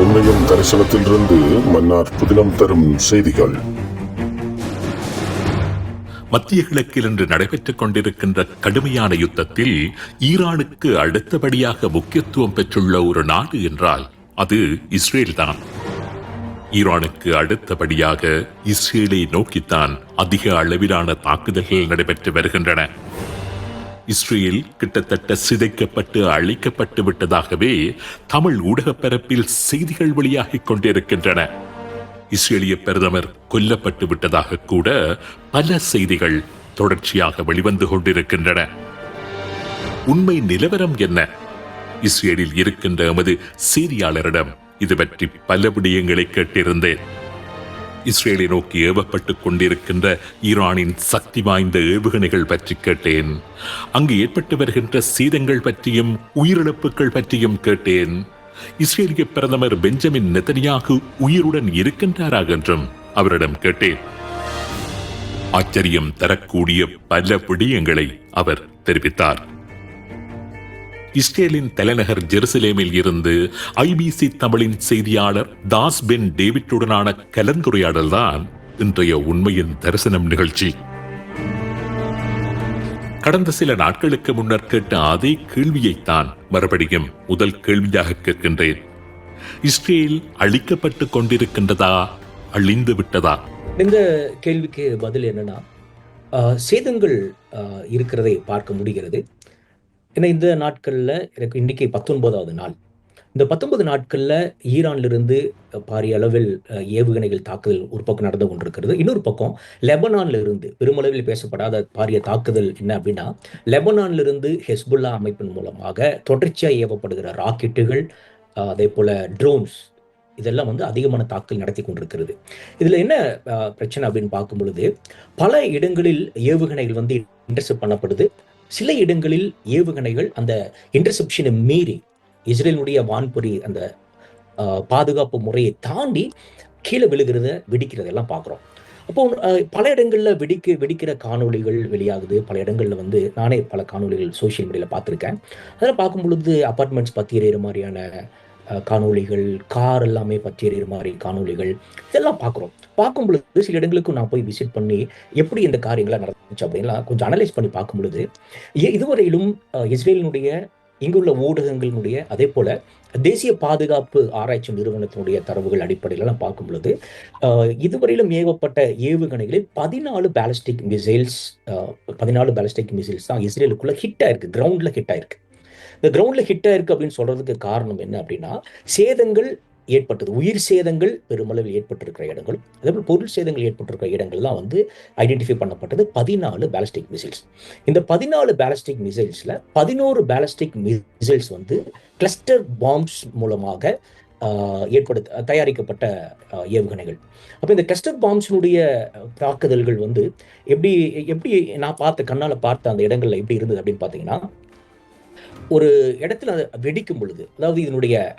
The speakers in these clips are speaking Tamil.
உண்மையும் தரிசனத்திலிருந்து மன்னார் புதினம் தரும் செய்திகள். மத்திய கிழக்கில் இன்று நடைபெற்றுக் கொண்டிருக்கின்ற கடுமையான யுத்தத்தில் ஈரானுக்கு அடுத்தபடியாக முக்கியத்துவம் பெற்றுள்ள ஒரு நாடு என்றால் அது இஸ்ரேல் தான். ஈரானுக்கு அடுத்தபடியாக இஸ்ரேலை நோக்கித்தான் அதிக அளவிலான தாக்குதல்கள் நடைபெற்று வருகின்றன. இஸ்ரேல் கிட்டத்தட்ட சிதைக்கப்பட்டு அழிக்கப்பட்டு விட்டதாகவே தமிழ் ஊடகப் பரப்பில் செய்திகள் வெளியாகிக் கொண்டிருக்கின்றன. இஸ்ரேலிய பிரதமர் கொல்லப்பட்டு விட்டதாக கூட பல செய்திகள் தொடர்ச்சியாக வெளிவந்து கொண்டிருக்கின்றன. உண்மை நிலவரம் என்ன? இஸ்ரேலில் இருக்கின்ற எமது செய்தியாளரிடம் இது பற்றி பல விடயங்களை கேட்டிருந்தேன். இஸ்ரேலை நோக்கி ஏவப்பட்டுக் கொண்டிருக்கின்ற ஈரானின் சக்தி வாய்ந்த ஏவுகணைகள் பற்றி கேட்டேன். அங்கு ஏற்பட்டு வருகின்ற சேதங்கள் பற்றியும் உயிரிழப்புகள் பற்றியும் கேட்டேன். இஸ்ரேலிய பிரதமர் பெஞ்சமின் நெதன்யாகு உயிருடன் இருக்கின்றாரா என்றும் அவரிடம் கேட்டேன். ஆச்சரியம் தரக்கூடிய பல விடயங்களை அவர் தெரிவித்தார். இஸ்ரேலின் தலைநகர் ஜெருசலேமில் இருந்து ஐபிசி தமிழின் செய்தியாளர் தாஸ் பென் டேவிட்டுடனான கலந்துரையாடல் தான் இன்றைய உண்மையின் தரிசனம் நிகழ்ச்சி. கடந்த சில நாட்களுக்கு முன்னர் கேட்ட அதே கேள்வியைத்தான் மறுபடியும் முதல் கேள்வியாக கேட்கின்றேன். இஸ்ரேல் அழிக்கப்பட்டு கொண்டிருக்கின்றதா, அழிந்து விட்டதா? இந்த கேள்விக்கு பதில் என்னன்னா, சேதங்கள் இருக்கிறதை பார்க்க முடிகிறது. ஏன்னா இந்த நாட்களில் எனக்கு இன்னைக்கு 19வது நாள். இந்த 19 நாட்களில் ஈரானிலிருந்து பாரிய அளவில் ஏவுகணைகள் தாக்குதல் ஒரு பக்கம் நடந்து கொண்டிருக்கிறது. இன்னொரு பக்கம் லெபனான்ல இருந்து பெருமளவில் பேசப்படாத பாரிய தாக்குதல் என்ன அப்படின்னா, லெபனான்ல இருந்து ஹெஸ்புல்லா அமைப்பின் மூலமாக தொடர்ச்சியாக ஏவப்படுகிற ராக்கெட்டுகள், அதே போல ட்ரோன்ஸ், இதெல்லாம் அதிகமான தாக்குதல் நடத்தி கொண்டிருக்கிறது. இதுல என்ன பிரச்சனை அப்படின்னு பார்க்கும் பொழுது, பல இடங்களில் ஏவுகணைகள் இன்டர்செப்ட் பண்ணப்படுது. சில இடங்களில் ஏவுகணைகள் அந்த இன்டர்செப்ஷனை மீறி இஸ்ரேலுடைய வான்பொறி அந்த பாதுகாப்பு முறையை தாண்டி கீழே வெடிக்கிறதெல்லாம் பார்க்குறோம். அப்போ பல இடங்கள்ல வெடிக்கிற காணொலிகள் வெளியாகுது. பல இடங்கள்ல நானே பல காணொலிகள் சோசியல் மீடியாவில் பார்த்துருக்கேன். அதெல்லாம் பார்க்கும் பொழுது அப்பார்ட்மெண்ட்ஸ் பற்றி எறிகிற மாதிரியான காணொலிகள், கார் எல்லாமே பற்றி எறிகிற மாதிரி காணொலிகள், இதெல்லாம் பார்க்கும் பொழுது சில இடங்களுக்கு நான் போய் விசிட் பண்ணி எப்படி இந்த காரியங்கள்லாம் நடந்துச்சு அப்படின்லாம் கொஞ்சம் அனலைஸ் பண்ணி பார்க்கும் பொழுது, இதுவரையிலும் இஸ்ரேலினுடைய இங்குள்ள ஊடகங்களினுடைய அதே போல தேசிய பாதுகாப்பு ஆராய்ச்சி நிறுவனத்தினுடைய தரவுகள் அடிப்படையிலாம் பார்க்கும் பொழுது, இதுவரையிலும் ஏவப்பட்ட ஏவுகணைகளில் 14 பேலிஸ்டிக் மிசைல்ஸ் தான் இஸ்ரேலுக்குள்ள ஹிட் ஆயிருக்கு, கிரவுண்ட்ல ஹிட் ஆயிருக்கு. இந்த கிரவுண்ட்ல ஹிட் ஆயிருக்கு அப்படின்னு சொல்றதுக்கு காரணம் என்ன அப்படின்னா, சேதங்கள் ஏற்பட்டது, உயிர் சேதங்கள் பெருமளவில் ஏற்பட்டிருக்கிற இடங்களும் அதே போல பொருள் சேதங்கள் ஏற்பட்டிருக்கிற இடங்கள்லாம் ஐடென்டிஃபை பண்ணப்பட்டது 14 பேலிஸ்டிக் மிசைல்ஸ். இந்த 14 பேலிஸ்டிக் மிசைல்ஸ்ல 11 பேலிஸ்டிக் மிசைல்ஸ் கிளஸ்டர் பாம்ப்ஸ் மூலமாக தயாரிக்கப்பட்ட ஏவுகணைகள். அப்ப இந்த கிளஸ்டர் பாம்ஸினுடைய தாக்குதல்கள் எப்படி எப்படி நான் கண்ணால பார்த்த அந்த இடங்கள்ல எப்படி இருந்தது அப்படின்னு பாத்தீங்கன்னா, ஒரு இடத்துல வெடிக்கும் பொழுது, அதாவது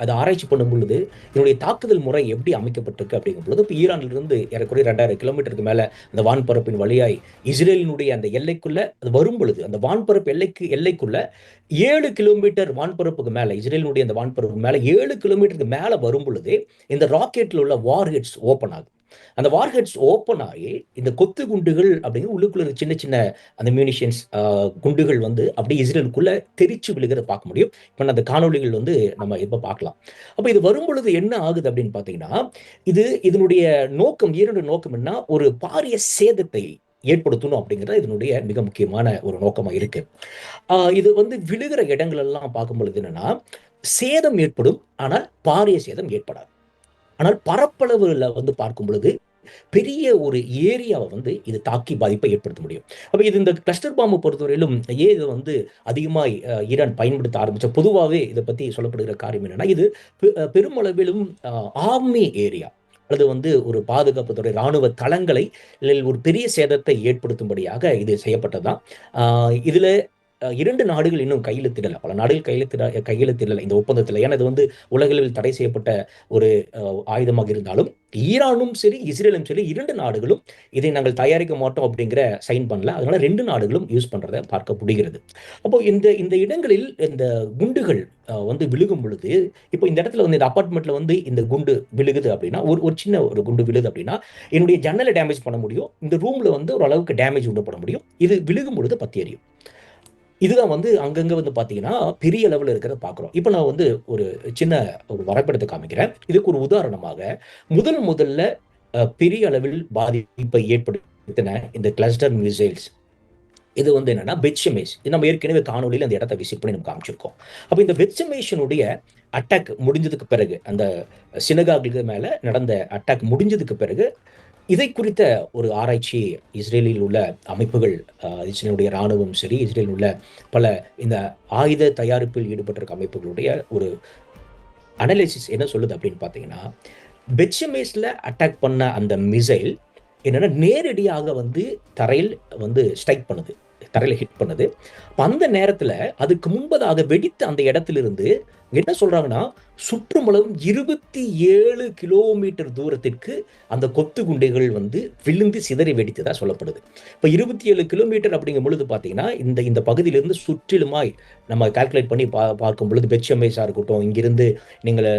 அதை ஆராய்ச்சி பண்ணும் பொழுது இதனுடைய தாக்குதல் முறை எப்படி அமைக்கப்பட்டிருக்கு அப்படிங்கும் பொழுது, இப்போ ஈரானிலிருந்து ஏறக்குறைய 2000 கிலோமீட்டருக்கு மேல அந்த வான்பரப்பின் வழியாய் இஸ்ரேலினுடைய அந்த எல்லைக்குள்ள அது வரும் பொழுது, அந்த வான்பரப்பு எல்லைக்குள்ள 7 கிலோமீட்டர் வான்பரப்புக்கு மேல, இஸ்ரேலினுடைய அந்த வான்பரப்புக்கு மேல 7 கிலோமீட்டருக்கு மேல வரும் பொழுது இந்த ராக்கெட்ல உள்ள வார்ஹெட்ஸ் ஓப்பன் ஆகும். அந்த வார்ஹெட்ஸ் ஓப்பன் ஆகி இந்த கொத்து குண்டுகள் அப்படிங்கிற உள்ளுக்குள்ள சின்ன சின்ன அந்த மியூனிஷன்ஸ் குண்டுகள் அப்படியே இஸ்ரேலுக்குள்ள தெரிச்சு விழுகிறத பார்க்க முடியும். இப்ப அந்த காணொலிகள் நம்ம இப்ப பார்க்கலாம். அப்ப இது வரும் பொழுது என்ன ஆகுது அப்படின்னு பாத்தீங்கன்னா, இதனுடைய நோக்கம், இரண்டு நோக்கம் என்ன, ஒரு பாரிய சேதத்தை ஏற்படுத்தணும் அப்படிங்கிறது இதனுடைய மிக முக்கியமான ஒரு நோக்கமா இருக்கு. இது விழுகிற இடங்கள் எல்லாம் பார்க்கும் பொழுது என்னன்னா, சேதம் ஏற்படும், ஆனால் பாரிய சேதம் ஏற்படாது. ஆனால் பரப்பளவுல பார்க்கும் பொழுது பெரிய ஒரு ஏரியாவை இது தாக்கி பாதிப்பை ஏற்படுத்த முடியும். அப்ப இது இந்த கிளஸ்டர் பாம்பை பொறுத்தவரையிலும் ஏன் இதை அதிகமாய் ஈரான் பயன்படுத்த ஆரம்பிச்ச, பொதுவாகவே இதை பத்தி சொல்லப்படுகிற காரியம் என்னன்னா, இது பெருமளவிலும் ஆர்மி ஏரியா அல்லது ஒரு பாதுகாப்பு துறை ராணுவ தளங்களை ஒரு பெரிய சேதத்தை ஏற்படுத்தும்படியாக இது செய்யப்பட்டதுதான். இதுல 2 நாடுகள் இன்னும் கையெழுத்திடல. பல நாடுகள் கையெழுத்திடல இந்த ஒப்பந்தத்தில. ஏன்னா இது வந்து உலகளவில் தடை செய்யப்பட்ட ஒரு ஆயுதமாக இருந்தாலும், ஈரானும் சரி, இஸ்ரேலும் சரி 2 நாடுகளும் இதை நாங்கள் தயாரிக்க மாட்டோம் அப்படிங்கிற சைன் பண்ணல. அதனால 2 நாடுகளும் யூஸ் பண்றத பார்க்க முடிகிறது. அப்போ இந்த இந்த இடங்களில் இந்த குண்டுகள் வந்து விழுகும் பொழுது, இப்போ இந்த இடத்துல வந்து இந்த அபார்ட்மெண்ட்ல வந்து இந்த குண்டு விழுகுது அப்படின்னா, ஒரு ஒரு சின்ன ஒரு குண்டு விழுது அப்படின்னா, என்னுடைய ஜன்னல டேமேஜ் பண்ண முடியும். இந்த ரூம்ல வந்து ஓரளவுக்கு டேமேஜ் உண்டு பண்ண முடியும். இது விழுகும் பொழுது பத்தி எரியும். இதுதான் வந்து அங்கங்க வந்து பார்த்தீங்கன்னா, பெரிய லெவல்ல இருக்கிறத பார்க்குறோம். இப்ப நான் வந்து ஒரு சின்ன ஒரு வரைபடத்த காமிக்கிறேன். இதுக்கு ஒரு உதாரணமாக, முதல்ல பெரிய அளவில் பாதிப்பை ஏற்படுத்தின இந்த கிளஸ்டர் மிசைல்ஸ் இது வந்து என்னன்னா, பெட்ஷெமேஷ். இது நம்ம ஏற்கனவே காணொளியில அந்த இடத்த விசிட் பண்ணி நம்ம காமிச்சிருக்கோம். அப்ப இந்த பெட்ஷெமேஷனுடைய அட்டாக் முடிஞ்சதுக்கு பிறகு, அந்த சினகாகுக்கு மேல நடந்த அட்டாக் முடிஞ்சதுக்கு பிறகு, இதை குறித்த ஒரு ஆராய்ச்சி இஸ்ரேலில் உள்ள அமைப்புகள், இஸ்ரேலுடைய ராணுவம் சரி, இஸ்ரேலில் உள்ள பல இந்த ஆயுத தயாரிப்பில் ஈடுபட்டிருக்க அமைப்புகளுடைய ஒரு அனலைசிஸ் என்ன சொல்லுது அப்படின்னு பார்த்தீங்கன்னா, பெட்ஷெமேஷ்ல அட்டாக் பண்ண அந்த மிசைல் என்னன்னா நேரடியாக வந்து தரையில் வந்து ஸ்ட்ரைக் பண்ணுது. தரையில ஹிட் பண்ணுது. அப்ப அந்த நேரத்துல அதுக்கு முன்பதாக வெடித்த அந்த இடத்திலிருந்து என்ன சொல்றாங்கன்னா, சுற்றுமளவும் 27 கிலோமீட்டர் தூரத்திற்கு அந்த கொத்து குண்டுகள் வந்து விழுந்து சிதறி வெடித்ததா சொல்லப்படுது. இப்ப 27 கிலோமீட்டர் அப்படிங்கும் பொழுது பார்த்தீங்கன்னா, இந்த இந்த பகுதியிலிருந்து சுற்றிலுமாய் நம்ம கால்குலேட் பண்ணி பார்க்கும் பொழுது பெத்ஷெமேஷா இருக்கட்டும், இங்கிருந்து நீங்கள்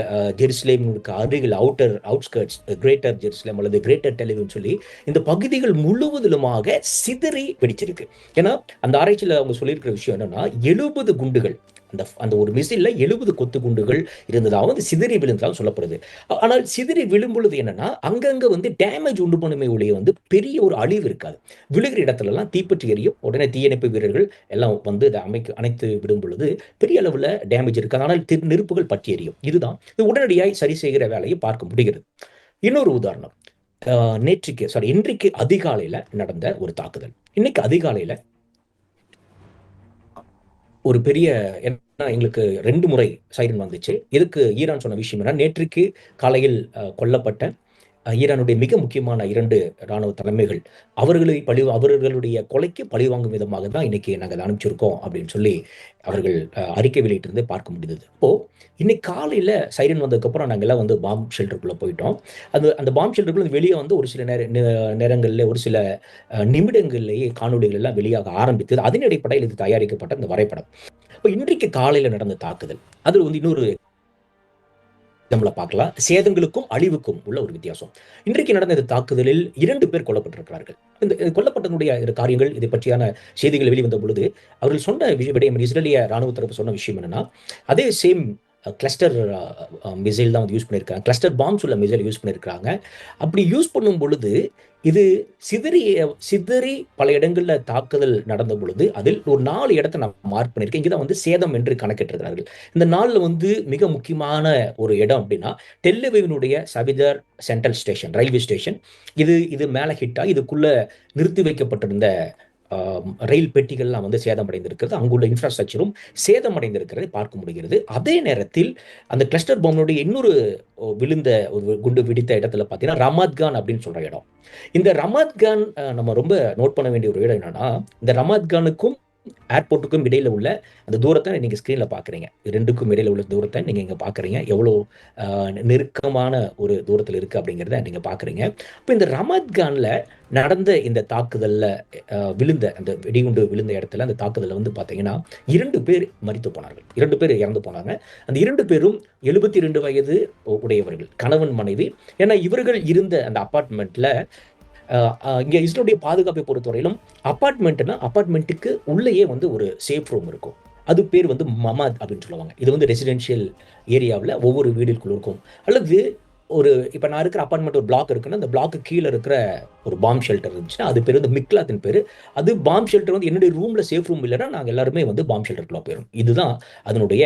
ஜெருசலேமுக்கு அருகில் அவுட்ஸ்கர்ட்ஸ், கிரேட்டர் ஜெருசலேம் அல்லது கிரேட்டர் டெல் அவிவ்னு சொல்லி இந்த பகுதிகள் முழுவதிலுமாக சிதறி வெடிச்சிருக்கு. ஏன்னா, அந்த ஆராய்ச்சியில அவங்க சொல்லியிருக்கிற விஷயம் என்னன்னா, 70 குண்டுகள் அந்த ஒரு மிசைல்ல 70 கொத்து குண்டுகள் இருந்ததாகவும், அது சிதறி விழுந்ததாகவும் சொல்லப்படுது. ஆனால் சிதறி விழும் பொழுது என்னன்னா, அங்கங்க வந்து டேமேஜ் உண்டு பண்ணுமே ஒழிய வந்து பெரிய ஒரு அழிவு இருக்காது. விழுகிற இடத்துலலாம் தீப்பற்றி எரியும். உடனே தீயணைப்பு வீரர்கள் எல்லாம் வந்து இத அணைத்து விடும் பொழுது பெரிய அளவுல டேமேஜ் இருக்காது. ஆனால் நெருப்புகள் பற்றி எரியும். இதுதான் இது உடனடியாய் சரி செய்கிற வேலையை பார்க்க முடிகிறது. இன்னொரு உதாரணம், இன்றைக்கு அதிகாலையில நடந்த ஒரு தாக்குதல். இன்னைக்கு அதிகாலையில ஒரு பெரிய, ஏன்னா எங்களுக்கு 2 முறை சைரன் வந்துச்சு. எதுக்கு ஈரான் சொன்ன விஷயம் என்னன்னா, நேற்றைக்கு காலையில் கொல்லப்பட்ட ஈரானுடைய மிக முக்கியமான 2 ராணுவ தலைமைகள், அவர்களுடைய கொலைக்கு பழிவாங்கும் விதமாக தான் இன்னைக்கு நாங்க அத அனுப்பிச்சிருக்கோம் அப்படின்னு சொல்லி அவர்கள் அறிக்கை வெளியிட்டிருந்ததை பார்க்க முடிந்தது. அப்போ இன்னைக்கு காலையில சைரன் வந்ததுக்கப்புறம் நாங்க எல்லாம் வந்து பாம் ஷெல்டருக்குள்ள போயிட்டோம். அந்த பாம் ஷெல்டருக்குள்ள வெளியே வந்து ஒரு சில நேரங்கள்ல ஒரு சில நிமிடங்கள்லேயே காணொளிகள் எல்லாம் வெளியாக ஆரம்பித்தது. அதன் அடிப்படையில் இது தயாரிக்கப்பட்ட இந்த வரைபடம். இப்ப இன்றைக்கு காலையில நடந்த தாக்குதல், அதுல வந்து இன்னொரு நம்மள பார்க்கலாம். சேதங்களுக்கும் அழிவுக்கும் உள்ள ஒரு வித்தியாசம். இன்றைக்கு நடந்த இந்த தாக்குதலில் 2 பேர் கொல்லப்பட்டிருக்கிறார்கள். இந்த கொல்லப்பட்டதனுடைய காரியங்கள், இதை பற்றியான செய்திகள் வெளிவந்த பொழுது அவர்கள் சொன்ன விடயம், இஸ்ரேலிய ராணுவ தரப்பு சொன்ன விஷயம் என்னன்னா, அதே சேம் கிளஸ்டர் மிசைல் தான் வந்து யூஸ் பண்ணியிருக்காங்க. கிளஸ்டர் பாம்ஸ் உள்ள மிசைல் யூஸ் பண்ணியிருக்காங்க. அப்படி யூஸ் பண்ணும் பொழுது இது சிதறி பல இடங்கள்ல தாக்குதல் நடந்த பொழுது அதில் ஒரு 4 இடத்தை நான் மார்க் பண்ணியிருக்கேன். இங்கதான் வந்து சேதம் என்று கணக்கிட்டிருக்கிறார்கள். இந்த நாள்ல வந்து மிக முக்கியமான ஒரு இடம் அப்படின்னா, டெல் அவிவினுடைய Savidor central station, railway station. இது மேல ஹிட்டா இதுக்குள்ள நிறுத்தி வைக்கப்பட்டிருந்த ரயில் பெட்டிகள்லாம் வந்து சேதமடைந்திருக்கிறது. அங்குள்ள இன்ஃப்ராஸ்ட்ரக்சரும் சேதமடைந்திருக்கிறதை பார்க்க முடிகிறது. அதே நேரத்தில் அந்த கிளஸ்டர் பாம்பினுடைய இன்னொரு விழுந்த ஒரு குண்டு வெடித்த இடத்துல பார்த்தீங்கன்னா, ரமாத்கான் அப்படின்னு சொல்ற இடம். இந்த ரமாத்கான் நம்ம ரொம்ப நோட் பண்ண வேண்டிய ஒரு இடம் என்னன்னா, இந்த ரமாத்கானுக்கும் ஏர்போர்ட்டுக்கும் இடையில உள்ள அந்த தூரத்தை நீங்க ஸ்கிரீன்ல பாக்குறீங்க. 2க்கும் இடையில உள்ள தூரத்தை நீங்க இங்க பாக்குறீங்க. எவ்வளவு நெருக்கமான ஒரு தூரத்தில் இருக்கு அப்படிங்கிறத நீங்க பாக்குறீங்க. இப்போ இந்த ரமாத்கான்ல நடந்த இந்த தாக்குதல்ல விழுந்த அந்த வெடிகுண்டு விழுந்த இடத்துல அந்த தாக்குதல்ல வந்து பாத்தீங்கன்னா 2 பேர் மரித்து போனார்கள். 2 பேர் இறந்து போனாங்க. அந்த 2 பேரும் 72 வயது உடையவர்கள், கணவன் மனைவி. ஏன்னா இவர்கள் இருந்த அந்த அபார்ட்மெண்ட்ல இங்க இஸ்ரேலுடைய பாதுகாப்பை பொறுத்தவரையிலும் அபார்ட்மெண்ட்டுக்கு உள்ளேயே வந்து ஒரு சேஃப் ரூம் இருக்கும். அது பேர் வந்து மமாத் அப்படின்னு சொல்லுவாங்க. இது வந்து ரெசிடென்ஷியல் ஏரியாவில் ஒவ்வொரு வீடுகளுக்குள்ள இருக்கும். அல்லது இப்போ நான் இருக்கிற அபார்ட்மெண்ட் ஒரு பிளாக் இருக்குன்னா, அந்த பிளாக்கு கீழே இருக்கிற ஒரு பாம் ஷெல்டர் இருந்துச்சுன்னா அது பேர் வந்து மிக்லாத்தின் பேர். அது பாம் ஷெல்டர் வந்து என்னுடைய ரூம்ல சேஃப் ரூம் இல்லைன்னா நாங்கள் எல்லாருமே வந்து பாம் ஷெல்டருக்குள்ள போயிடும். இதுதான் அதனுடைய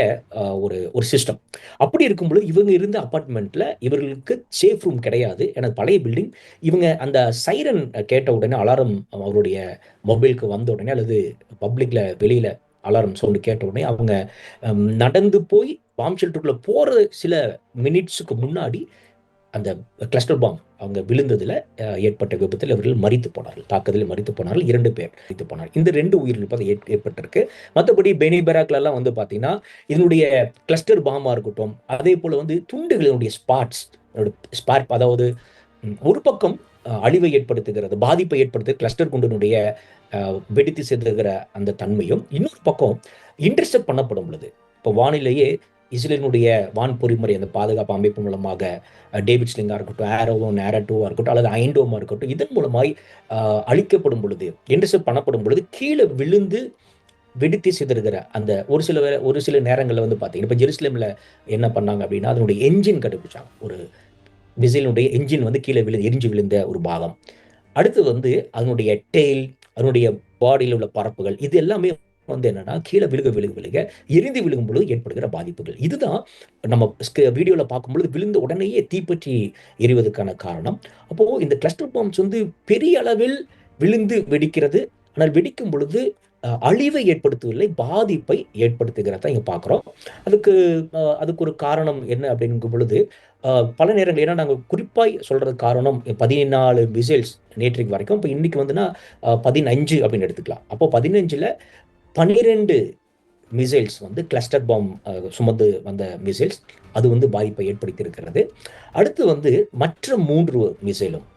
ஒரு சிஸ்டம். அப்படி இருக்கும்பொழுது இவங்க இருந்த அபார்ட்மெண்ட்ல இவர்களுக்கு சேஃப் ரூம் கிடையாது. ஏன்னா பழைய பில்டிங். இவங்க அந்த சைரன் கேட்ட உடனே, அலாரம் அவருடைய மொபைலுக்கு வந்த உடனே அல்லது பப்ளிக்ல வெளியில அலாரம் சவுண்டு கேட்ட உடனே அவங்க நடந்து போய் பாம் ஷெல்டருக்குள்ள போற சில மினிட்ஸுக்கு முன்னாடி அந்த கிளஸ்டர் பாம் அவங்க விழுந்ததில் ஏற்பட்ட விபத்தில் இவர்கள் மரித்து போனார்கள், தாக்குதலில் மரித்து போனார்கள். 2 பேர் மரித்து போனார்கள். இந்த 2 உயிரிழப்பு அது ஏற்பட்டிருக்கு. மற்றபடி பெனி பெராக்லாம் வந்து பார்த்தீங்கன்னா இதனுடைய கிளஸ்டர் பாமாக இருக்கட்டும், அதே போல் வந்து துண்டுகளினுடைய ஸ்பாட், அதாவது ஒரு பக்கம் அழிவை ஏற்படுத்துகிறது, பாதிப்பை ஏற்படுத்து கிளஸ்டர் குண்டினுடைய வெடித்து செதுகிற அந்த தன்மையும், இன்னொரு பக்கம் இன்டர்செப்ட் பண்ணப்படும் பொழுது இப்போ வானிலையே இஸ்ரேலினுடைய வான் பொறிமுறை அந்த பாதுகாப்பு அமைப்பு மூலமாக டேவிட் ஸ்லிங்காக இருக்கட்டும், ஆரோவும் நேரட்டோவாக இருக்கட்டும், அல்லது ஐண்டோமா இருக்கட்டும், இதன் மூலமாய் அழிக்கப்படும் பொழுது, இன்டர்செப்ட் பண்ணப்படும் பொழுது கீழே விழுந்து வெடித்து சிதறுகிற அந்த ஒரு சில நேரங்களில் வந்து பார்த்தீங்கன்னா இப்போ ஜெருசலேமில் என்ன பண்ணாங்க அப்படின்னா அதனுடைய என்ஜின் கண்டுபிடிச்சாங்க. ஒரு மிசைலினுடைய என்ஜின் வந்து கீழே எரிஞ்சு விழுந்த ஒரு பாகம். அடுத்து வந்து அதனுடைய டெயில், அதனுடைய பாடியில் உள்ள பரப்புகள், இது எல்லாமே வந்து என்னன்னா கீழே விழுக எரிந்து விழுகும் பொழுது ஏற்படுகிற பாதிப்புகள். இதுதான் நம்ம வீடியோவில் பார்க்கும்பொழுது விழுந்த உடனேயே தீப்பற்றி எரிவதற்கான காரணம். அப்போ இந்த கிளஸ்டர் பாம்ஸ் வந்து பெரிய அளவில் விழுந்து வெடிக்கிறது, ஆனால் வெடிக்கும் பொழுது அழிவை ஏற்படுத்தவில்லை, பாதிப்பை ஏற்படுத்துகிறத இங்கே பார்க்குறோம். அதுக்கு ஒரு காரணம் என்ன அப்படிங்கும் பொழுது பல நேரங்கள், ஏன்னா நாங்கள் குறிப்பாக சொல்றது காரணம் 14 மிசைல்ஸ் நேற்றைக்கு வரைக்கும், இப்போ இன்னைக்கு வந்துன்னா 15 அப்படின்னு எடுத்துக்கலாம். அப்போ 15ல் 12 மிசைல்ஸ் வந்து கிளஸ்டர் பாம் சுமந்து வந்த மிசைல்ஸ், அது வந்து பாதிப்பை ஏற்படுத்தி இருக்கிறது. அடுத்து வந்து மற்ற 3 மிசைலும்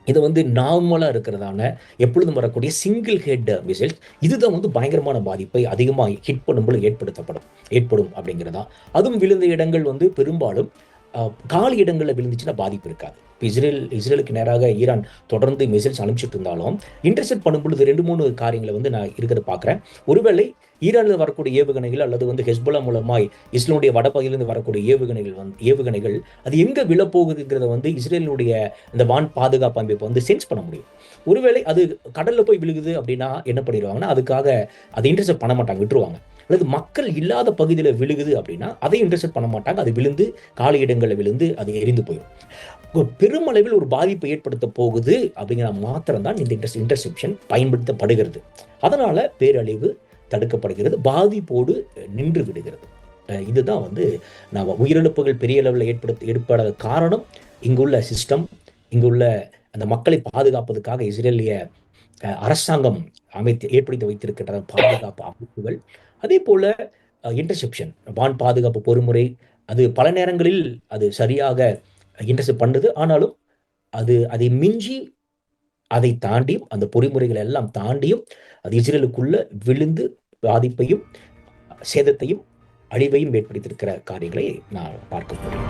இது வந்து நார்மலாக இருக்கிறதான எப்பொழுதும் வரக்கூடிய சிங்கிள் ஹெட் மிசைல்ஸ், இதுதான் வந்து பயங்கரமான பாதிப்பை அதிகமாக ஹிட் பண்ணும்போது ஏற்படும் அப்படிங்கிறதா. அதுவும் விழுந்த இடங்கள் வந்து பெரும்பாலும் காலி இடங்களில் விழுந்துச்சுன்னா பாதிப்பு இருக்காது. இப்போ இஸ்ரேலுக்கு நேராக ஈரான் தொடர்ந்து மிசைல்ஸ் அனுப்பிச்சிட்டு இருந்தாலும் இன்டர்செப்ட் பண்ணும் பொழுது 2-3 காரியங்களை வந்து நான் இருக்கிறத பார்க்குறேன். ஒருவேளை ஈரானில் வரக்கூடிய ஏவுகணைகள் அல்லது வந்து ஹெஸ்புல்லா மூலமாய் இஸ்ரேலுடைய வடபகுதியிலிருந்து வரக்கூடிய ஏவுகணைகள் அது எங்கே விழப்போகுதுங்கிறத வந்து இஸ்ரேலுடைய இந்த வான் பாதுகாப்பு அமைப்பு வந்து சென்ஸ் பண்ண முடியும். ஒருவேளை அது கடலில் போய் விழுகுது அப்படின்னா என்ன பண்ணிடுவாங்கன்னா அதுக்காக அதை இன்டர்செப்ட் பண்ண மாட்டாங்க, விட்டுருவாங்க. அல்லது மக்கள் இல்லாத பகுதியில் விழுகுது அப்படின்னா அதை இன்டர்செப்ட் பண்ண மாட்டாங்க, அது விழுந்து காலி இடங்களில் விழுந்து அது எரிந்து போயிடும். பெருமளவில் ஒரு பாதிப்பை ஏற்படுத்த போகுது அப்படிங்கிற மாத்திரம் தான் இந்த இன்டர்செப்ஷன் பயன்படுத்தப்படுகிறது. அதனால பேரழிவு தடுக்கப்படுகிறது, பாதிப்போடு நின்று விடுகிறது. இதுதான் வந்து நான் உயிரிழப்புகள் பெரிய அளவில் ஏற்படாத காரணம் இங்குள்ள சிஸ்டம், இங்குள்ள அந்த மக்களை பாதுகாப்பதற்காக இஸ்ரேலிய அரசாங்கம் ஏற்படுத்தி வைத்திருக்கின்ற பாதுகாப்பு அமைப்புகள், அதே போல இன்டர்செப்ஷன் வான் பாதுகாப்பு பொறிமுறை, அது பல நேரங்களில் அது சரியாக இன்டர்செப்ட் பண்ணுது. ஆனாலும் அதை மிஞ்சி அதை தாண்டியும் அந்த பொறிமுறைகள் எல்லாம் தாண்டியும் அது இஸ்ரேலுக்குள்ள விழுந்து பாதிப்பையும் சேதத்தையும் அழிவையும் ஏற்படுத்தியிருக்கிற காரியங்களை நான் பார்க்க முடியும்.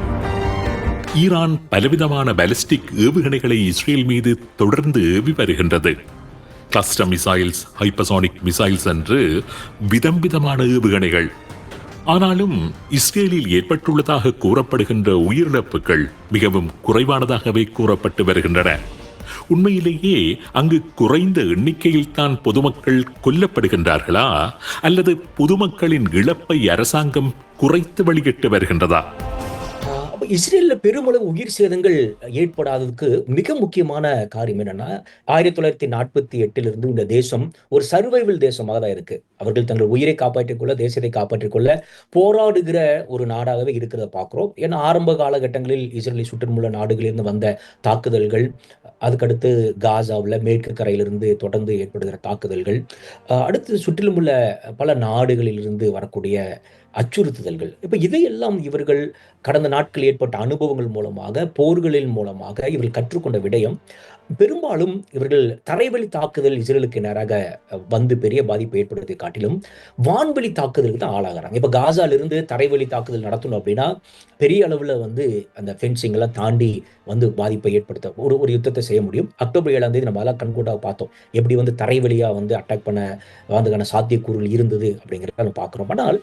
ஈரான் பலவிதமான பாலிஸ்டிக் ஏவுகணைகளை இஸ்ரேல் மீது தொடர்ந்து ஏவி வருகின்றது. கிளஸ்டர் மிசைல்ஸ், ஹைப்பர்சானிக் மிசைல்ஸ் என்று விதமான ஏவுகணைகள். ஆனாலும் இஸ்ரேலில் ஏற்பட்டுள்ளதாக கூறப்படுகின்ற உயிரிழப்புகள் மிகவும் குறைவானதாகவே கூறப்பட்டு வருகின்றன. உண்மையிலேயே அங்கு குறைந்த எண்ணிக்கையில் தான் பொதுமக்கள் கொல்லப்படுகின்றார்களா, அல்லது பொதுமக்களின் இழப்பை அரசாங்கம் குறைத்து வெளியிட்டு வருகின்றதா? இஸ்ரேலில் பெருமளவு உயிர் சேதங்கள் ஏற்படாததுக்கு மிக முக்கியமான காரியம் என்னன்னா 1948 இந்த தேசம் ஒரு சர்வைவல் தேசமாக தான் இருக்கு. அவர்கள் தங்கள் உயிரை காப்பாற்றிக் கொள்ள, தேசத்தை காப்பாற்றிக் கொள்ள போராடுகிற ஒரு நாடாகவே இருக்கிறத பார்க்கிறோம். ஏன்னா ஆரம்ப காலகட்டங்களில் இஸ்ரேலை சுற்றியுள்ள நாடுகளிலிருந்து வந்த தாக்குதல்கள், அதுக்கடுத்து காசாவில் மேற்கு கரையிலிருந்து தொடர்ந்து ஏற்படுகிற தாக்குதல்கள், அடுத்து சுற்றிலும் உள்ள பல நாடுகளிலிருந்து வரக்கூடிய அச்சுறுத்துதல்கள், இப்ப இதையெல்லாம் இவர்கள் கடந்த நாட்கள் ஏற்பட்ட அனுபவங்கள் மூலமாக, போர்களின் மூலமாக இவர்கள் கற்றுக்கொண்ட விடயம், பெரும்பாலும் இவர்கள் தரைவழி தாக்குதல் இஸ்ரேலுக்கு நேராக வந்து பெரிய பாதிப்பை ஏற்படுவதை காட்டிலும் வான்வெளி தாக்குதலுக்கு தான் ஆளாகிறாங்க. இப்ப காசால இருந்து தரைவழி தாக்குதல் நடத்தணும் அப்படின்னா பெரிய அளவுல வந்து அந்த ஃபென்சிங் எல்லாம் தாண்டி வந்து பாதிப்பை ஏற்படுத்த ஒரு யுத்தத்தை செய்ய முடியும். அக்டோபர் 7 நம்ம எல்லாம் கண்கூடாக பார்த்தோம் எப்படி வந்து தரைவழியா வந்து அட்டாக் பண்ண வந்ததுக்கான சாத்தியக்கூறுகள் இருந்தது அப்படிங்கிறத நம்ம பார்க்கிறோம். ஆனால்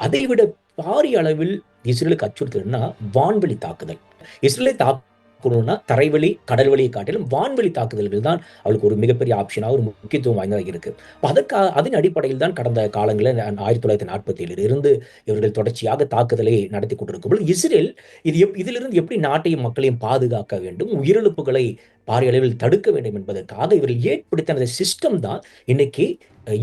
அதை விட பாரிய அளவில் இஸ்ரேலுக்கு அச்சுறுத்தல்னா வான்வெளி தாக்குதல். இஸ்ரேலை தாக்கணும்னா தரைவழி கடல்வழியை காட்டிலும் வான்வெளி தாக்குதல்கள் தான் அவளுக்கு ஒரு மிகப்பெரிய ஆப்ஷனாக ஒரு முக்கியத்துவம் வாய்ந்ததாக இருக்கு. அதன் அடிப்படையில் தான் கடந்த காலங்களில் 1947 இருந்து இவர்கள் தொடர்ச்சியாக தாக்குதலை நடத்தி கொண்டிருக்கும் இஸ்ரேல் இதிலிருந்து எப்படி நாட்டையும் மக்களையும் பாதுகாக்க வேண்டும், உயிரிழப்புகளை பாரிய அளவில் தடுக்க வேண்டும் என்பதற்காக இவர்கள் ஏற்படுத்தின சிஸ்டம் தான் இன்னைக்கு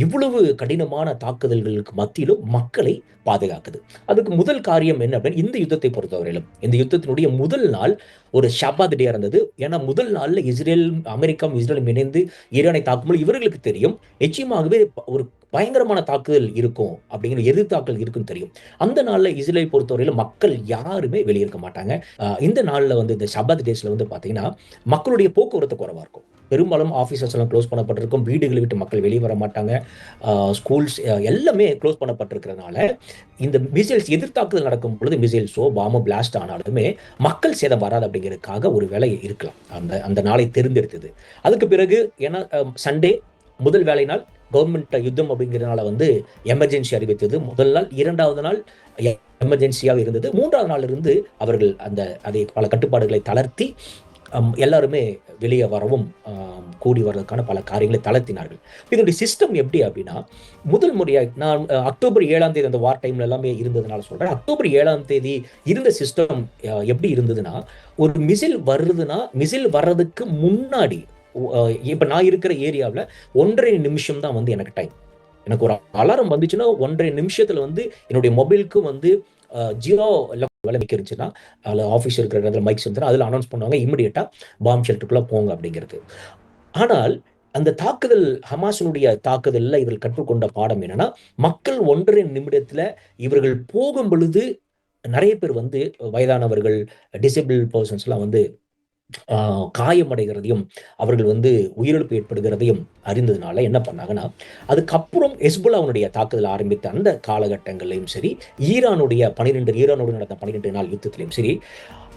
இவ்வளவு கடினமான தாக்குதல்களுக்கு மத்தியிலும் மக்களை பாதுகாக்குது. அதுக்கு முதல் காரியம் என்ன அப்படின்னு இந்த யுத்தத்தை பொறுத்தவரையிலும், இந்த யுத்தத்தினுடைய முதல் நாள் ஒரு ஷபாத் டே இருந்தது. ஏன்னா முதல் நாள்ல இஸ்ரேல், அமெரிக்காவும் இஸ்ரேலும் இணைந்து ஈரானை தாக்கும்போது இவர்களுக்கு தெரியும் நிச்சயமாகவே ஒரு பயங்கரமான தாக்குதல் இருக்கும் அப்படிங்கிற எதிர்த்தாக்கல் இருக்குன்னு தெரியும். அந்த நாள்ல இஸ்ரேலை பொறுத்தவரையில மக்கள் யாருமே வெளியிருக்க மாட்டாங்க. இந்த நாள்ல வந்து இந்த ஷபாத் டேஸ்ல வந்து பாத்தீங்கன்னா மக்களுடைய போக்குவரத்து குறைவா இருக்கும். பெரும்பாலும் ஆஃபீஸஸ் எல்லாம் க்ளோஸ் பண்ணப்பட்டிருக்கும். வீடுகளை விட்டு மக்கள் வெளியே வர மாட்டாங்க. ஸ்கூல்ஸ் எல்லாமே க்ளோஸ் பண்ணப்பட்டிருக்கிறதுனால இந்த மிசைல்ஸ் எதிர்த்தாக்குதல் நடக்கும் பொழுது மிசைல்ஸோ பாம்போ பிளாஸ்ட் ஆனாலுமே மக்கள் சேதம் வராது அப்படிங்கிறதுக்காக ஒரு வேலை இருக்கலாம் அந்த அந்த நாளை தேர்ந்தெடுத்தது. அதுக்கு பிறகு ஏன்னா சண்டே முதல் வேலை நாள் கவர்மெண்ட் யுத்தம் அப்படிங்கிறதுனால வந்து எமர்ஜென்சி அறிவித்தது. முதல் நாள், இரண்டாவது நாள் எமர்ஜென்சியாக இருந்தது. மூன்றாவது நாள் இருந்து அவர்கள் அதை பல கட்டுப்பாடுகளை தளர்த்தி எல்லாருமே வெளியே வரவும் கூடி வர்றதுக்கான பல காரியங்களை தளர்த்தினார்கள். இதனுடைய சிஸ்டம் எப்படி அப்படின்னா, முதல் முறையாக நான் அக்டோபர் 7ஆம் தேதி அந்த வார் டைம்ல எல்லாமே இருந்ததுனால சொல்றேன். அக்டோபர் 7ஆம் தேதி இருந்த சிஸ்டம் எப்படி இருந்ததுன்னா, ஒரு மிசைல் வருதுன்னா மிசைல் வர்றதுக்கு முன்னாடி இப்ப நான் இருக்கிற ஏரியாவில் 1.5 நிமிஷம் தான் வந்து எனக்கு டைம். எனக்கு ஒரு அலாரம் வந்துச்சுன்னா 1.5 நிமிஷத்துல வந்து என்னுடைய மொபைலுக்கு வந்து 0 வேலை வைக்கிறச்சுன்னா அதில் ஆஃபீஸ் இருக்கிற இடத்துல மைக்ஸ் வந்து அதில் அனௌன்ஸ் பண்ணுவாங்க, இமிடியேட்டா பாம் ஷெல்டருக்குள்ள போங்க அப்படிங்கிறது. ஆனால் அந்த தாக்குதல், ஹமாஸினுடைய தாக்குதலில் இவர்கள் கற்றுக்கொண்ட பாடம் என்னன்னா, மக்கள் 1.5 நிமிடத்துல இவர்கள் போகும் பொழுது நிறைய பேர் வந்து வயதானவர்கள், டிசேபிள் பர்சன்ஸ்லாம் வந்து காயமடைகிறதையும் அவர்கள் வந்து உயிரிழப்பு ஏற்படுகிறதையும் அறிந்ததுனால என்ன பண்ணாங்கன்னா, அதுக்கப்புறம் ஹெஸ்புல்லாவுடைய தாக்குதல் ஆரம்பித்த அந்த காலகட்டங்களையும் சரி, ஈரானோடு நடந்த 12 நாள் யுத்தத்திலையும் சரி,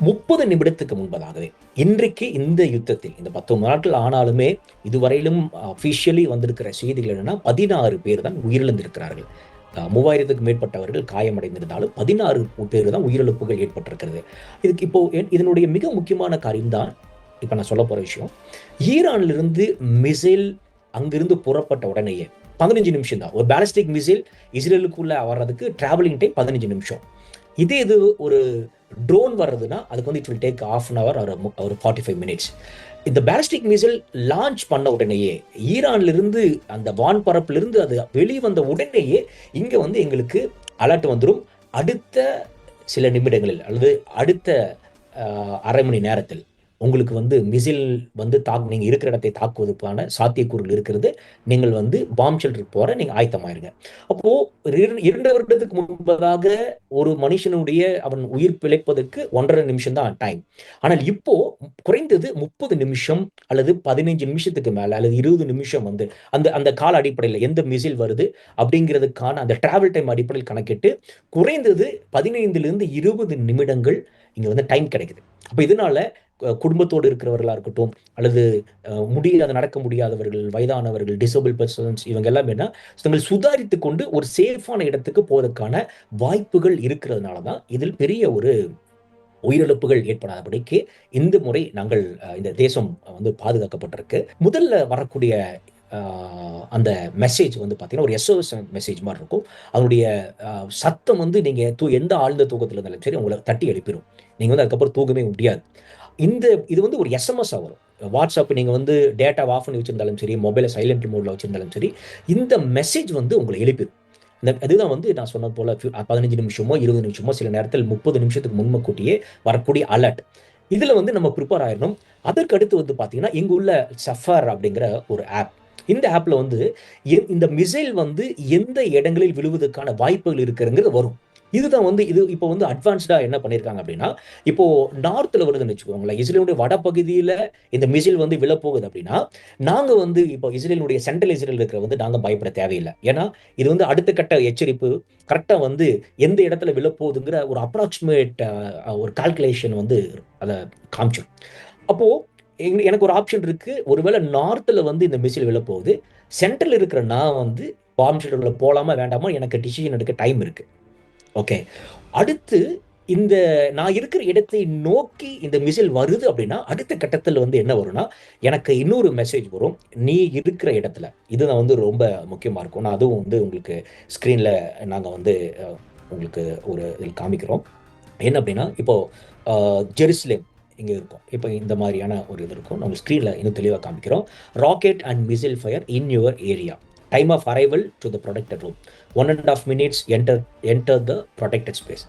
30 நிமிடத்துக்கு முன்பதாகவே இன்றைக்கு இந்த யுத்தத்தில் இந்த 19 நாட்கள் ஆனாலுமே இதுவரையிலும் அபிஷியலி வந்திருக்கிற செய்திகள் என்னன்னா 16 பேர் தான் உயிரிழந்திருக்கிறார்கள். 3000க்கு மேற்பட்டவர்கள் காயமடைந்திருந்தாலும் 16 பேர் தான் உயிரிழப்புகள் ஏற்பட்டிருக்கிறது. இதுக்கு இப்போ இதனுடைய மிக முக்கியமான காரியம் தான் இப்ப நான் சொல்ல போற விஷயம். ஈரானிலிருந்து மிசைல் அங்கிருந்து புறப்பட்ட உடனேயே 15 நிமிஷம் தான். ஒரு பாலிஸ்டிக் மிசைல் இஸ்ரேலுக்குள்ள வர்றதுக்கு டிராவலிங் டைம் 15 நிமிஷம். இதே இது ஒரு ட்ரோன் வர்றதுன்னா அதுக்கு வந்து it will take ½ an hour ஒரு 45 minutes. இந்த பாலிஸ்டிக் மிசைல் லான்ச் பண்ண உடனேயே ஈரான்ல இருந்து அந்த வான் பரப்பிலிருந்து அது வெளிவந்த உடனேயே இங்க வந்து எங்களுக்கு அலர்ட் வந்துடும். அடுத்த சில நிமிடங்களில் அல்லது அடுத்த அரை மணி நேரத்தில் உங்களுக்கு வந்து மிசைல் வந்து நீங்க இருக்கிற இடத்தை தாக்குவதற்கான சாத்தியக்கூறுகள் இருக்கிறது. நீங்கள் வந்து பாம் ஷெல்டருக்கு போற நீங்க ஆயத்தமாயிருங்க. அப்போ 2 வருடத்துக்கு முன்பதாக ஒரு மனுஷனுடைய அவன் உயிர் பிழைப்பதற்கு 1.5 நிமிஷம் தான் டைம். ஆனால் இப்போ குறைந்தது 30 நிமிஷம் அல்லது 15 நிமிஷத்துக்கு மேல அல்லது 20 நிமிஷம் வந்து அந்த கால அடிப்படையில் எந்த மிசைல் வருது அப்படிங்கிறதுக்கான அந்த டிராவல் டைம் அடிப்படையில் கணக்கிட்டு குறைந்தது 15 to 20 நிமிடங்கள் இங்க வந்து டைம் கிடைக்குது. அப்ப இதனால குடும்பத்தோடு இருக்கிறவர்களா இருக்கட்டும் அல்லது நடக்க முடியாதவர்கள், வயதானவர்கள், டிசேபிள் பர்சன்ஸ் இவங்க எல்லாமே தங்கள் சுதாரித்து கொண்டு ஒரு சேஃபான இடத்துக்கு போவதற்கான வாய்ப்புகள் இருக்கிறதுனாலதான் இதில் பெரிய ஒரு உயிரிழப்புகள் ஏற்படாதபடிக்கு இந்த முறை நாங்கள் இந்த தேசம் வந்து பாதுகாக்கப்பட்டிருக்கு. முதல்ல வரக்கூடிய அந்த மெசேஜ் வந்து பார்த்தீங்கன்னா ஒரு SOS மெசேஜ் மாதிரி இருக்கும். அதனுடைய சத்தம் வந்து நீங்க எந்த ஆழ்ந்த தூக்கத்தில் இருந்தாலும் சரி உங்களை தட்டி எழுப்பிடும். நீங்க வந்து அதுக்கப்புறம் தூங்கவே முடியாது. இது வந்து ஒரு SMS வரும். வாட்ஸ்அப் நீங்க வந்து டேட்டா ஆஃப் பண்ணி வச்சிருந்தாலும் சரி, மொபைலை சைலண்ட் மோட்ல வச்சிருந்தாலும் சரி, இந்த மெசேஜ் வந்து உங்களை எழுப்பிடும். அதுதான் வந்து நான் சொன்னது போல 15 நிமிஷமோ 20 நிமிஷமோ சில நேரத்தில் 30 நிமிஷத்துக்கு முன்கூட்டியே வரக்கூடிய அலர்ட். இதுல வந்து நம்ம ப்ரிப்பேர் ஆயிடணும். அதற்கு அடுத்து வந்து பாத்தீங்கன்னா இங்க உள்ள சஃபர் அப்படிங்கிற ஒரு ஆப். இந்த ஆப்ல வந்து இந்த மிசைல் வந்து எந்த இடங்களில் விழுவதற்கான வாய்ப்புகள் இருக்குங்கிறது வரும். இதுதான் வந்து இது இப்போ வந்து அட்வான்ஸ்டா என்ன பண்ணிருக்காங்க அப்படின்னா, இப்போ நார்த்ல வருதுன்னு வச்சுக்கோங்களேன், இஸ்ரேலுடைய வடபகுதியில இந்த மிசைல் வந்து விழப்போகுது அப்படின்னா, நாங்க வந்து இப்போ இஸ்ரேலுடைய சென்ட்ரல் இஸ்ரேல் இருக்கிற வந்து நாங்க பயப்பட தேவையில்லை. ஏன்னா இது வந்து அடுத்த கட்ட எச்சரிப்பு கரெக்டா வந்து எந்த இடத்துல விழப்போகுதுங்கிற ஒரு அப்ராக்சிமேட் ஒரு கால்குலேஷன் வந்து அதை காமிச்சோம். அப்போ எனக்கு ஒரு ஆப்ஷன் இருக்கு. ஒருவேளை நார்த்ல வந்து இந்த மிசைல் விழப்போகுது, சென்ட்ரல் இருக்கிற நான் வந்து பாம் ஷெல்டர்ல போலாமா வேண்டாமா எனக்கு டிசிஷன் எடுக்க டைம் இருக்கு. ஓகே, அடுத்து இந்த நான் இருக்கிற இடத்தை நோக்கி இந்த மிசைல் வருது அப்படின்னா அடுத்த கட்டத்தில் வந்து என்ன வரும்னா எனக்கு இன்னொரு மெசேஜ் வரும். நீ இருக்கிற இடத்துல இதுதான் வந்து ரொம்ப முக்கியமா இருக்கும். நான் அதுவும் வந்து உங்களுக்கு ஸ்கிரீன்ல நாங்க வந்து உங்களுக்கு ஒரு இதில் காமிக்கிறோம். என்ன அப்படின்னா இப்போ ஜெருசலேம் இங்கே இருக்கும். இப்போ இந்த மாதிரியான ஒரு இது இருக்கும். நம்ம ஸ்க்ரீனில் இன்னும் தெளிவாக காமிக்கிறோம். Rocket and missile fire in your area. Time of arrival to the protected room 1.5 minutes enter the protected space.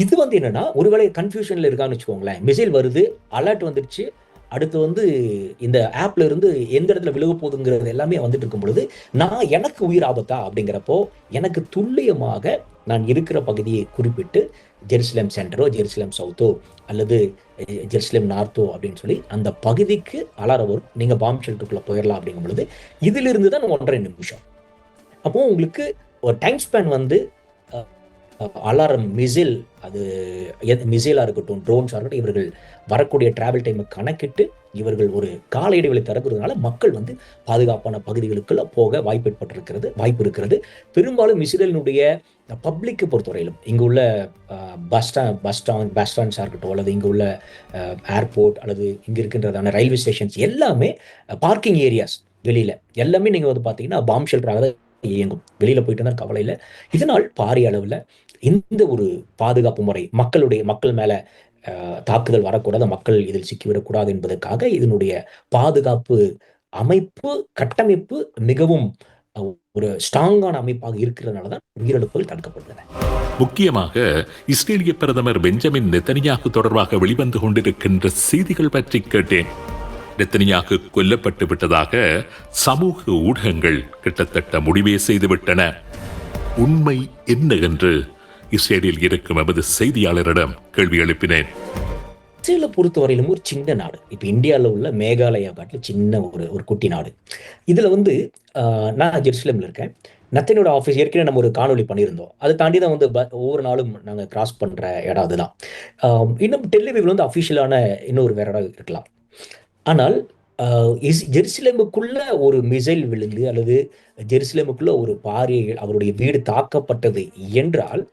இது வந்து என்னன்னா, ஒருவேளை கன்ஃபியூஷன்ல இருக்கான்னு வச்சுக்கோங்களேன், மிசைல் வருது, அலர்ட் வந்துருச்சு, அடுத்து வந்து இந்த ஆப்ல இருந்து எந்த இடத்துல விழுக போகுதுங்கிறது எல்லாமே வந்துட்டு இருக்கும் பொழுது, நான் எனக்கு உயிர் ஆபத்தா அப்படிங்கிறப்போ எனக்கு துல்லியமாக நான் இருக்கிற பகுதியை குறிப்பிட்டு ஜெருசலேம் சென்டரோ, ஜெருசலேம் சவுத்தோ அல்லது ஜெருசலேம் நார்த்தோ அப்படின்னு சொல்லி அந்த பகுதிக்கு அலாரம் வரும். நீங்க பாம் ஷெல்டருக்குள்ள போயிடலாம் அப்படிங்கும் பொழுது இதிலிருந்து தான் 1.5 நிமிஷம். அப்போ உங்களுக்கு ஒரு டைம் ஸ்பேன் வந்து அலாரம் மிசைல், அது மிசைலா இருக்கட்டும், ட்ரோன்ஸாக இருக்கட்டும், இவர்கள் வரக்கூடிய டிராவல் டைமை கணக்கிட்டு இவர்கள் ஒரு கால இடைவெளி தரப்படுறதுனால மக்கள் வந்து பாதுகாப்பான பகுதிகளுக்குள்ள போக வாய்ப்பு இருக்கிறது. பெரும்பாலும் இஸ்ரேலினுடைய பப்ளிக்கை பொறுத்தவரையிலும் இங்கு உள்ள பஸ் ஸ்டாண்ட்ஸாக இருக்கட்டும், அல்லது இங்கு உள்ள ஏர்போர்ட் அல்லது இங்க இருக்கின்றதான ரயில்வே ஸ்டேஷன்ஸ் எல்லாமே பார்க்கிங் ஏரியாஸ் வெளியில எல்லாமே நீங்க வந்து பாத்தீங்கன்னா பாம் ஷெல்டராக தான் இயங்கும். வெளியில போயிட்டு தான் கவலை இல்லை. இதனால் பாரிய அளவில் இந்த ஒரு பாதுகாப்பு முறை மக்கள் மேல தாக்குதல் வரக்கூடாது, மக்கள் இதில் சிக்கிவிடக்கூடாது என்பதற்காக இதனுடைய பாதுகாப்பு கட்டமைப்பு மிகவும் ஒரு ஸ்ட்ராங்கான அமைப்பாக இருக்கிறதுனால தான் உயிரிழப்புகள் தடுக்கப்படுகின்றன. முக்கியமாக இஸ்ரேலிய பிரதமர் பெஞ்சமின் நெத்தனியாகு தொடர்பாக வெளிவந்து கொண்டிருக்கின்ற செய்திகள் பற்றி கேட்டேன். நெத்தனியாகு கொல்லப்பட்டு விட்டதாக சமூக ஊடகங்கள் கிட்டத்தட்ட முடிவே செய்துவிட்டன. உண்மை என்ன என்று இஸ்ரேலில் இருக்கும் எமது செய்தியாளரிடம் கேள்வி எழுப்பினேன். இஸ்ரேலை பொறுத்தவரையிலும் ஒரு சின்ன நாடு. இப்ப இந்தியாவில் உள்ள மேகாலயா காட்டில் சின்ன ஒரு குட்டி நாடு. இதுல வந்து நான் ஜெருசலேம்ல இருக்கேன். நத்தனியோட ஆஃபீஸ் ஏற்கனவே நம்ம ஒரு காணொலி பண்ணியிருந்தோம். அதை தாண்டி தான் வந்து ஒவ்வொரு நாளும் நாங்கள் கிராஸ் பண்ற இடம் அதுதான். இன்னும் டெல்லிவில வந்து அஃபிஷியலான இன்னொரு வேற இடம் இருக்கலாம். ஆனால் ஜெருசலேமுக்குள்ள ஒரு மிசைல் விழுந்து அல்லது ஜெருசலேமுக்குள்ள ஒரு அவருடைய வீடு தாக்கப்பட்டது என்றால்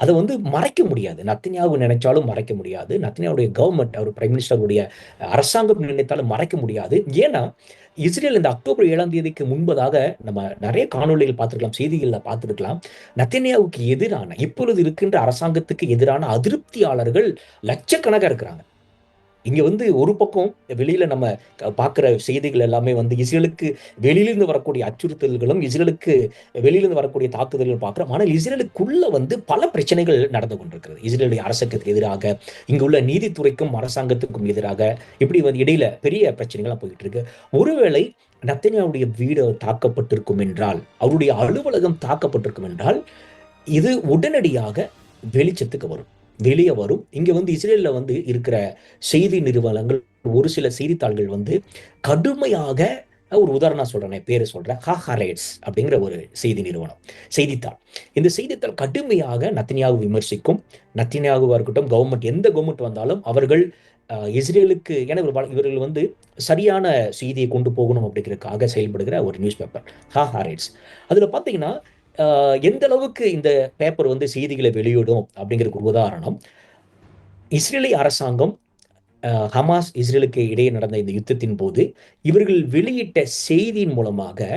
அதை வந்து மறைக்க முடியாது. நத்தனியாகு நினைச்சாலும் மறைக்க முடியாது. நத்தனியாவுடைய கவர்மெண்ட், அவர் பிரைம் மினிஸ்டருடைய அரசாங்கம் நினைத்தாலும் மறைக்க முடியாது. ஏன்னா இஸ்ரேல் இந்த அக்டோபர் 7ஆம் தேதிக்கு முன்பதாக நம்ம நிறைய காணொலிகள் பார்த்துருக்கலாம், செய்திகளில் பார்த்துருக்கலாம். நத்தனியாவுக்கு எதிரான இப்பொழுது இருக்கின்ற அரசாங்கத்துக்கு எதிரான அதிருப்தியாளர்கள் லட்சக்கணக்காக இருக்கிறாங்க. இங்க வந்து ஒரு பக்கம் வெளியில நம்ம பார்க்கிற செய்திகள் எல்லாமே வந்து இஸ்ரேலுக்கு வெளியிலிருந்து வரக்கூடிய அச்சுறுத்தல்களும் இஸ்ரேலுக்கு வெளியிலிருந்து வரக்கூடிய தாக்குதல்களும் பார்க்கிறோம். ஆனால் இஸ்ரேலுக்குள்ள வந்து பல பிரச்சனைகள் நடந்து கொண்டிருக்கிறது. இஸ்ரேலுடைய அரசுக்கு எதிராக, இங்க உள்ள நீதித்துறைக்கும் அரசாங்கத்துக்கும் எதிராக இப்படி வந்து இடையில பெரிய பிரச்சனைகள்லாம் போயிட்டு இருக்கு. ஒருவேளை நத்தனியாவுடைய வீடு தாக்கப்பட்டிருக்கும் என்றால், அவருடைய அலுவலகம் தாக்கப்பட்டிருக்கும் என்றால், இது உடனடியாக வெளிச்சத்துக்கு வெளியே வரும். இங்க வந்து இஸ்ரேல்ல வந்து இருக்கிற செய்தி நிறுவனங்கள், ஒரு சில செய்தித்தாள்கள் வந்து கடுமையாக, ஒரு உதாரணம் சொல்றேன், பேரு சொல்றேன், ஹாஹாரேட்ஸ் அப்படிங்கிற ஒரு செய்தித்தாள். இந்த செய்தித்தாள் கடுமையாக நத்தனியாகு விமர்சிக்கும். நத்தனியாகுவா இருக்கட்டும், எந்த கவர்மெண்ட் வந்தாலும் அவர்கள் இஸ்ரேலுக்கு இவர்கள் வந்து சரியான செய்தியை கொண்டு போகணும் அப்படிங்கிறதுக்காக செயல்படுகிற ஒரு நியூஸ் பேப்பர் ஹாஹாரேட்ஸ். அதுல பாத்தீங்கன்னா எந்த அளவுக்கு இந்த பேப்பர் வந்து செய்திகளை வெளியிடும் அப்படிங்கிறதுக்கு ஒரு உதாரணம், இஸ்ரேலிய அரசாங்கம் ஹமாஸ் இஸ்ரேலுக்கு இடையே நடந்த இந்த யுத்தத்தின் போது இவர்கள் வெளியிட்ட செய்தியின் மூலமாக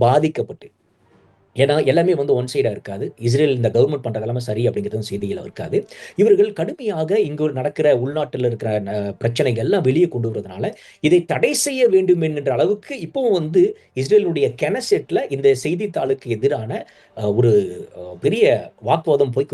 பாதிக்கப்பட்டு, ஏன்னா எல்லாமே வந்து ஒன் சைடா இருக்காது. இஸ்ரேல் இந்த கவர்மெண்ட் பண்றது எல்லாமே சரி அப்படிங்கிறது செய்திகள் இருக்காது. இவர்கள் கடுமையாக இங்கு நடக்கிற உள்நாட்டில் இருக்கிற பிரச்சனைகள் எல்லாம் வெளியே கொண்டு வருவதனால இதை தடை செய்ய வேண்டும் என்கின்ற அளவுக்கு இப்போ வந்து இஸ்ரேலுடைய கெனசெட்ல இந்த செய்தித்தாளுக்கு எதிரான ஒரு பெரிய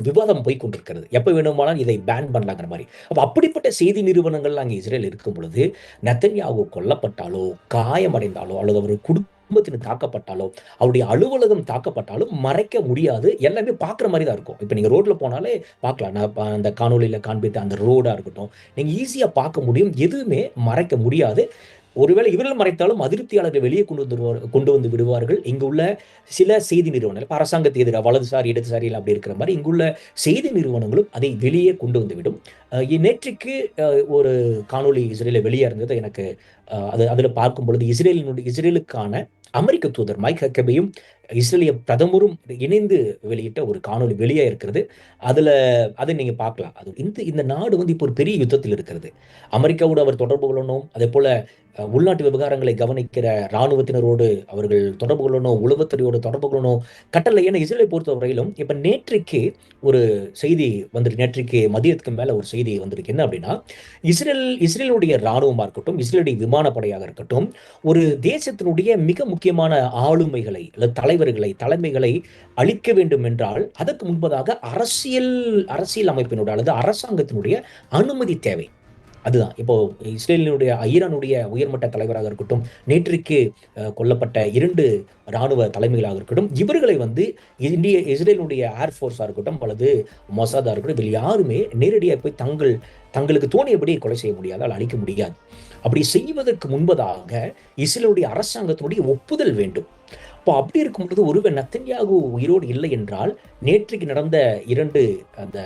விவாதம் போய் கொண்டிருக்கிறது. எப்ப வேணுமானாலும் இதை பேன் பண்ணலாங்கிற மாதிரி. அப்ப அப்படிப்பட்ட செய்தி நிறுவனங்கள் அங்கே இஸ்ரேல் இருக்கும் பொழுது நெத்தன்யாகு கொல்லப்பட்டாலோ, காயமடைந்தாலோ, அல்லது அவர் குடும்பத்தினர் தாக்கப்பட்டாலோ, அவருடைய அலுவலகம் தாக்கப்பட்டாலும் மறைக்க முடியாது. எல்லாமே பார்க்குற மாதிரி தான் இருக்கும். இப்போ நீங்கள் ரோட்ல போனாலே பார்க்கலாம். நான் அந்த காணொலியில் காண்பித்த அந்த ரோடாக இருக்கட்டும், நீங்கள் ஈஸியாக பார்க்க முடியும். எதுவுமே மறைக்க முடியாது. ஒருவேளை இவர்கள் மறைத்தாலும் அதிருப்தியாளர்கள் வெளியே கொண்டு வந்து விடுவார்கள். இங்குள்ள சில செய்தி நிறுவனங்கள் அரசாங்கத்துக்கு எதிராக வலதுசாரி இடதுசாரி அப்படி இருக்கிற மாதிரி இங்குள்ள செய்தி நிறுவனங்களும் அதை வெளியே கொண்டு வந்து விடும். நேற்றுக்கு ஒரு காணொலி இஸ்ரேலில் வெளியே இருந்தது. எனக்கு அதில் பார்க்கும் பொழுது இஸ்ரேலுக்கான அமெரிக்க தூதர் மைக் ஹக்கபேயும் இஸ்ரேலிய பிரதமரும் இணைந்து வெளியிட்ட ஒரு காணொலி வெளியே இருக்கிறது. அதை நீங்க பார்க்கலாம். அது இந்த நாடு வந்து இப்போ ஒரு பெரிய யுத்தத்தில் இருக்கிறது. அமெரிக்காவோடு அவர் தொடர்பு கொள்ளணும், அதே போல உள்நாட்டு விவகாரங்களை கவனிக்கிற இராணுவத்தினரோடு அவர்கள் தொடர்பு கொள்ளணும், உளவுத்துறையோடு தொடர்பு கொள்ளணும் கட்டளை. ஏன்னா இஸ்ரேலை பொறுத்தவரையிலும் இப்போ நேற்றைக்கு ஒரு செய்தி வந்துருக்கு, நேற்றைக்கு மதியத்துக்கு மேலே ஒரு செய்தி வந்திருக்கு. என்ன அப்படின்னா, இஸ்ரேலுடைய இராணுவமாக இருக்கட்டும், இஸ்ரேலுடைய விமானப்படையாக இருக்கட்டும், ஒரு தேசத்தினுடைய மிக முக்கியமான ஆளுமைகளை அல்லது தலைமைகளை அளிக்க வேண்டும் என்றால் அதற்கு முன்பதாக அரசியல் அமைப்பினோட அல்லது அரசாங்கத்தினுடைய அனுமதி தேவை. அதுதான் இப்போ ஈரானுடைய உயர்மட்ட தலைவராக இருக்கட்டும், நேற்றைக்கு கொல்லப்பட்ட 2 இராணுவ தலைமைகளாக இருக்கட்டும், இவர்களை வந்து இஸ்ரேலுடைய ஏர்ஃபோர்ஸாக இருக்கட்டும் அல்லது மொசாதா இருக்கட்டும், இதில் யாருமே நேரடியாக போய் தங்களுக்கு தோணியபடி கொலை செய்ய முடியாது, அழிக்க முடியாது. அப்படி செய்வதற்கு முன்பதாக இஸ்ரேலுடைய அரசாங்கத்தினுடைய ஒப்புதல் வேண்டும். இப்போ அப்படி இருக்கும் பொழுது ஒருவர் நெத்தன்யாகு உயிரோடு இல்லை என்றால் நேற்றைக்கு நடந்த 2 அந்த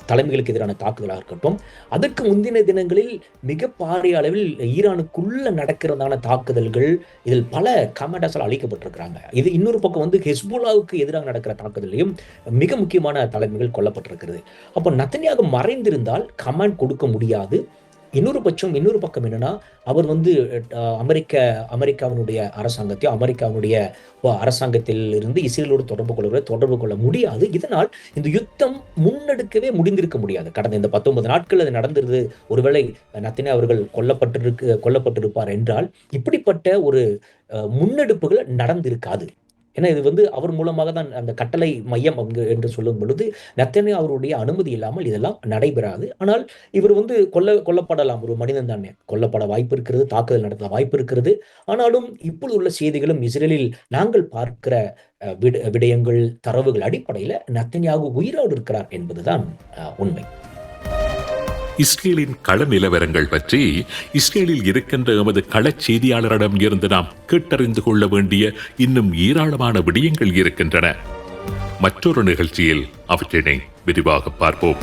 தலைமைகளுக்கு எதிரான தாக்குதலாக இருக்கட்டும், அதற்கு முந்தின தினங்களில் மிக பாரிய அளவில் ஈரானுக்குள்ள நடக்கிறதான தாக்குதல்கள், இதில் பல கமாண்டர்ஸால் அழிக்கப்பட்டிருக்கிறாங்க. இது இன்னொரு பக்கம் வந்து ஹெஸ்புல்லாவுக்கு எதிராக நடக்கிற தாக்குதலையும் மிக முக்கியமான தலைமைகள் கொல்லப்பட்டிருக்கிறது. அப்போ நெத்தன்யாகு மறைந்திருந்தால் கமாண்ட் கொடுக்க முடியாது. இன்னொரு பக்கம் என்னன்னா, அவர் வந்து அமெரிக்காவினுடைய அரசாங்கத்தையும் அமெரிக்காவினுடைய அரசாங்கத்தில் இருந்து இஸ்ரேலோடு தொடர்பு கொள்ள முடியாது. இதனால் இந்த யுத்தம் முன்னெடுக்கவே முடிந்திருக்க முடியாது. கடந்த இந்த 19 நாட்கள் அது நடந்திருது. ஒருவேளை நெத்தன்யாகு அவர்கள் கொல்லப்பட்டிருப்பார் என்றால் இப்படிப்பட்ட ஒரு முன்னெடுப்புகள் நடந்திருக்காது. ஏன்னா இது வந்து அவர் மூலமாக தான் அந்த கட்டளை மையம் என்று சொல்லும் பொழுது நெத்தன்யாகு அவருடைய அனுமதி இல்லாமல் இதெல்லாம் நடைபெறாது. ஆனால் இவர் வந்து கொல்லப்படலாம், ஒரு மனிதன் தானே, கொல்லப்பட வாய்ப்பு இருக்கிறது, தாக்குதல் நடத்த வாய்ப்பு இருக்கிறது. ஆனாலும் இப்பொழுது உள்ள செய்திகளும் இஸ்ரேலில் நாங்கள் பார்க்கிற விடயங்கள், தரவுகள் அடிப்படையில் நெத்தன்யாகு உயிரோடு இருக்கிறார் என்பதுதான் உண்மை. இஸ்ரேலின் கள நிலவரங்கள் பற்றி இஸ்ரேலில் இருக்கின்ற எமது களச் செய்தியாளரிடம் இருந்து நாம் கேட்டறிந்து கொள்ள வேண்டிய இன்னும் ஏராளமான விடயங்கள் இருக்கின்றன. மற்றொரு நிகழ்ச்சியில் அவற்றினை விரிவாக பார்ப்போம்.